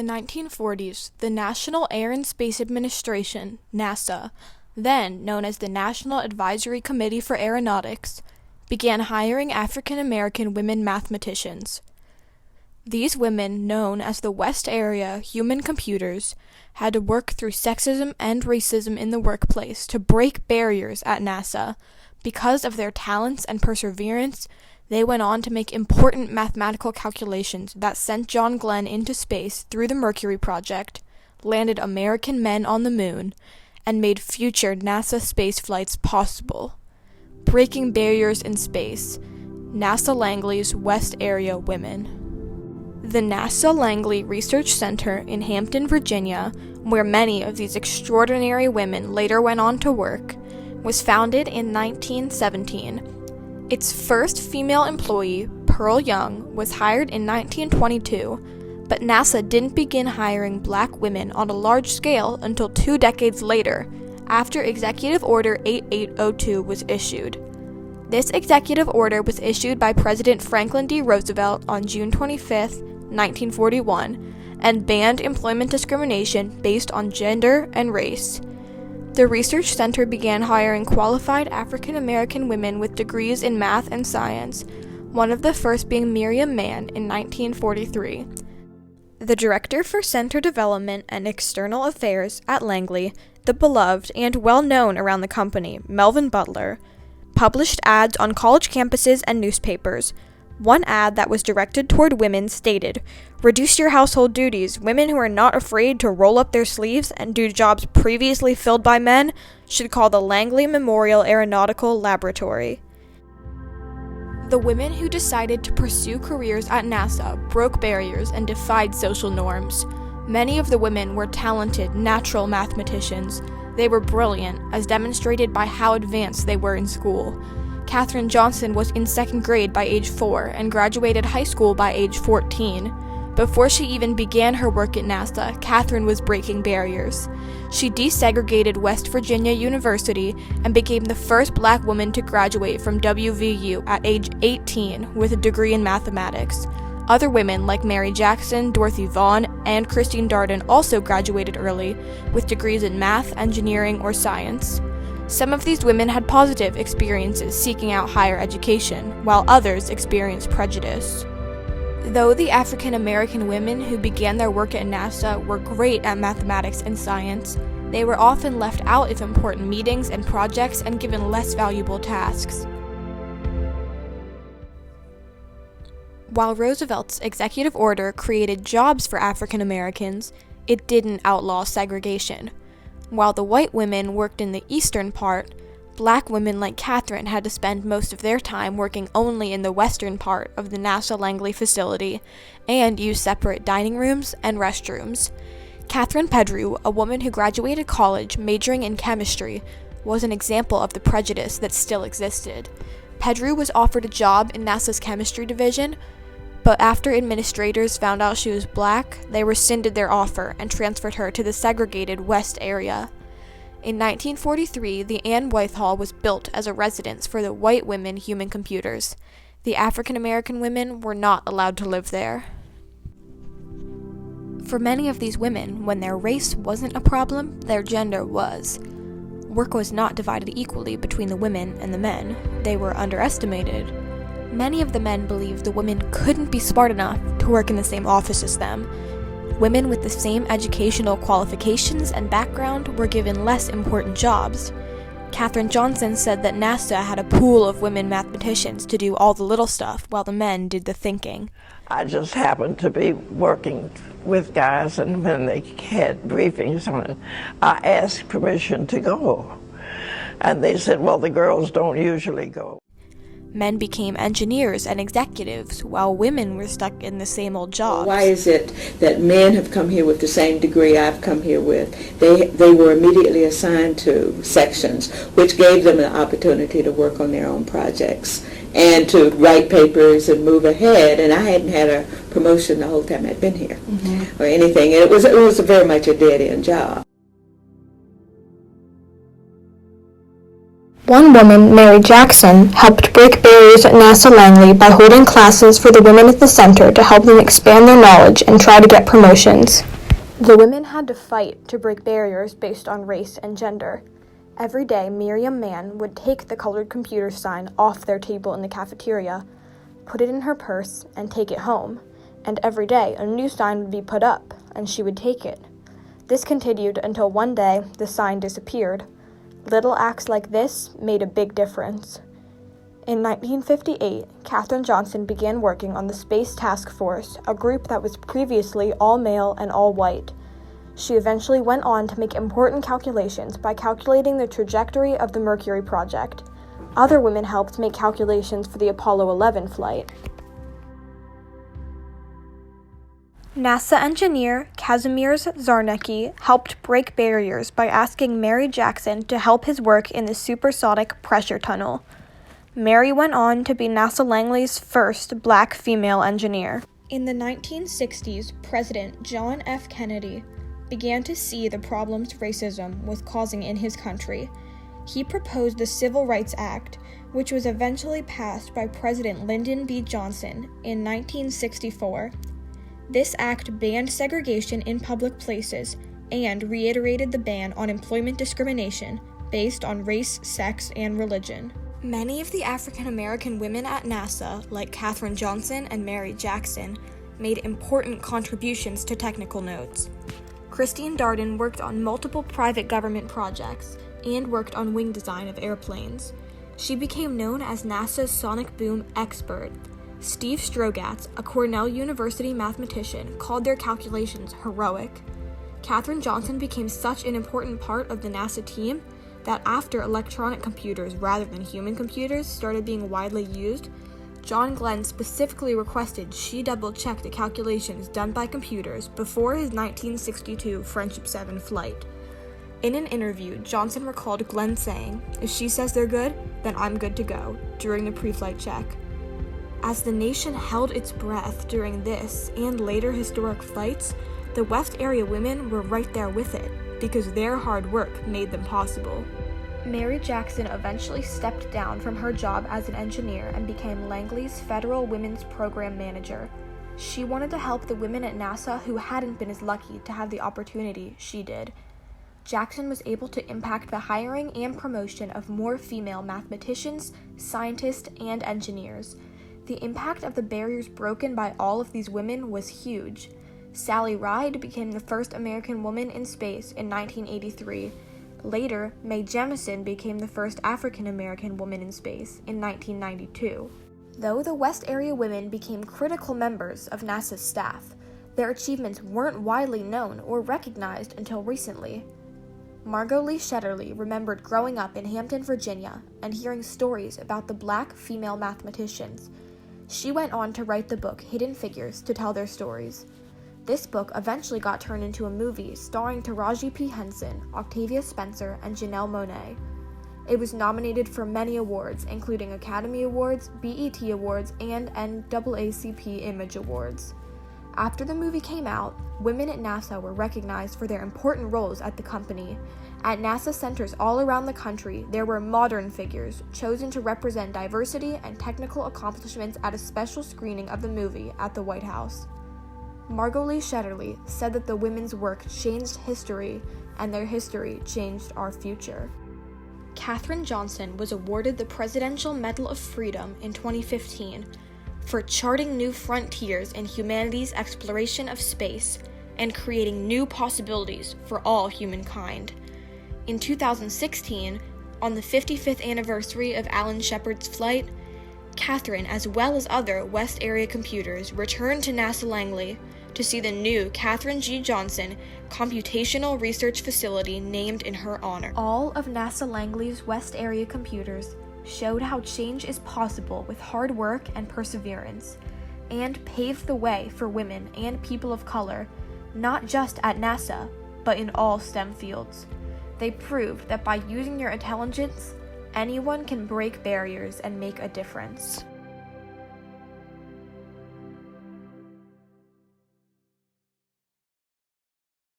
the 1940s, the National Air and Space Administration, NASA, then known as the National Advisory Committee for Aeronautics, began hiring African American women mathematicians. These women, known as the West Area Human Computers, had to work through sexism and racism in the workplace to break barriers at NASA. Because of their talents and perseverance, they went on to make important mathematical calculations that sent John Glenn into space through the Mercury project, landed American men on the moon, and made future NASA space flights possible. Breaking barriers in space, NASA Langley's West Area Women. The NASA Langley Research Center in Hampton, Virginia, where many of these extraordinary women later went on to work, was founded in 1917. Its first female employee, Pearl Young, was hired in 1922, but NASA didn't begin hiring black women on a large scale until 2 decades later, after Executive Order 8802 was issued. This executive order was issued by President Franklin D. Roosevelt on June 25, 1941, and banned employment discrimination based on gender and race. The research center began hiring qualified African American women with degrees in math and science, one of the first being Miriam Mann in 1943. The director for center development and external affairs at Langley, the beloved and well-known around the company, Melvin Butler, published ads on college campuses and newspapers. One ad that was directed toward women stated, "Reduce your household duties. Women who are not afraid to roll up their sleeves and do jobs previously filled by men should call the Langley Memorial Aeronautical Laboratory." The women who decided to pursue careers at NASA broke barriers and defied social norms. Many of the women were talented, natural mathematicians. They were brilliant, as demonstrated by how advanced they were in school. Katherine Johnson was in 2nd grade by age 4 and graduated high school by age 14. Before she even began her work at NASA, Katherine was breaking barriers. She desegregated West Virginia University and became the first black woman to graduate from WVU at age 18 with a degree in mathematics. Other women like Mary Jackson, Dorothy Vaughan, and Christine Darden also graduated early with degrees in math, engineering, or science. Some of these women had positive experiences seeking out higher education, while others experienced prejudice. Though the African American women who began their work at NASA were great at mathematics and science, they were often left out of important meetings and projects and given less valuable tasks. While Roosevelt's executive order created jobs for African Americans, it didn't outlaw segregation. While the white women worked in the eastern part, black women like Katherine had to spend most of their time working only in the western part of the NASA Langley facility and use separate dining rooms and restrooms. Catherine Pedrew, a woman who graduated college majoring in chemistry, was an example of the prejudice that still existed. Pedrew was offered a job in NASA's chemistry division, but after administrators found out she was black, they rescinded their offer and transferred her to the segregated West area. In 1943, the Ann Wythe Hall was built as a residence for the white women human computers. The African American women were not allowed to live there. For many of these women, when their race wasn't a problem, their gender was. Work was not divided equally between the women and the men. They were underestimated. Many of the men believed the women couldn't be smart enough to work in the same office as them. Women with the same educational qualifications and background were given less important jobs. Katherine Johnson said that NASA had a pool of women mathematicians to do all the little stuff while the men did the thinking. I just happened to be working with guys, and when they had briefings on it, I asked permission to go. And they said, well, the girls don't usually go. Men became engineers and executives, while women were stuck in the same old jobs. Why is it that men have come here with the same degree I've come here with? They were immediately assigned to sections, which gave them an opportunity to work on their own projects and to write papers and move ahead. And I hadn't had a promotion the whole time I'd been here or anything. And it was very much a dead-end job. One woman, Mary Jackson, helped break barriers at NASA Langley by holding classes for the women at the center to help them expand their knowledge and try to get promotions. The women had to fight to break barriers based on race and gender. Every day, Miriam Mann would take the colored computer sign off their table in the cafeteria, put it in her purse, and take it home. And every day, a new sign would be put up, and she would take it. This continued until one day, the sign disappeared. Little acts like this made a big difference. In 1958, Katherine Johnson began working on the Space Task Force, a group that was previously all male and all white. She eventually went on to make important calculations by calculating the trajectory of the Mercury project. Other women helped make calculations for the Apollo 11 flight. NASA engineer Kazimierz Czarnecki helped break barriers by asking Mary Jackson to help his work in the supersonic pressure tunnel. Mary went on to be NASA Langley's first black female engineer. In the 1960s, President John F. Kennedy began to see the problems racism was causing in his country. He proposed the Civil Rights Act, which was eventually passed by President Lyndon B. Johnson in 1964. This act banned segregation in public places and reiterated the ban on employment discrimination based on race, sex, and religion. Many of the African American women at NASA, like Katherine Johnson and Mary Jackson, made important contributions to technical notes. Christine Darden worked on multiple private government projects and worked on wing design of airplanes. She became known as NASA's sonic boom expert. Steve Strogatz, a Cornell University mathematician, called their calculations heroic. Katherine Johnson became such an important part of the NASA team that after electronic computers rather than human computers started being widely used, John Glenn specifically requested she double-check the calculations done by computers before his 1962 Friendship 7 flight. In an interview, Johnson recalled Glenn saying, "If she says they're good, then I'm good to go," during the pre-flight check. As the nation held its breath during this and later historic flights, the West Area women were right there with it, because their hard work made them possible. Mary Jackson eventually stepped down from her job as an engineer and became Langley's Federal Women's Program Manager. She wanted to help the women at NASA who hadn't been as lucky to have the opportunity she did. Jackson was able to impact the hiring and promotion of more female mathematicians, scientists, and engineers. The impact of the barriers broken by all of these women was huge. Sally Ride became the first American woman in space in 1983. Later, Mae Jemison became the first African American woman in space in 1992. Though the West Area women became critical members of NASA's staff, their achievements weren't widely known or recognized until recently. Margot Lee Shetterly remembered growing up in Hampton, Virginia, and hearing stories about the black female mathematicians. She went on to write the book Hidden Figures to tell their stories. This book eventually got turned into a movie starring Taraji P. Henson, Octavia Spencer, and Janelle Monáe. It was nominated for many awards, including Academy Awards, BET Awards, and NAACP Image Awards. After the movie came out, women at NASA were recognized for their important roles at the company. At NASA centers all around the country, there were modern figures chosen to represent diversity and technical accomplishments at a special screening of the movie at the White House. Margot Lee Shetterly said that the women's work changed history, and their history changed our future. Katherine Johnson was awarded the Presidential Medal of Freedom in 2015 for charting new frontiers in humanity's exploration of space and creating new possibilities for all humankind. In 2016, on the 55th anniversary of Alan Shepard's flight, Katherine, as well as other West Area computers, returned to NASA Langley to see the new Katherine G. Johnson Computational Research Facility named in her honor. All of NASA Langley's West Area computers showed how change is possible with hard work and perseverance, and paved the way for women and people of color, not just at NASA, but in all STEM fields. They proved that by using your intelligence, anyone can break barriers and make a difference.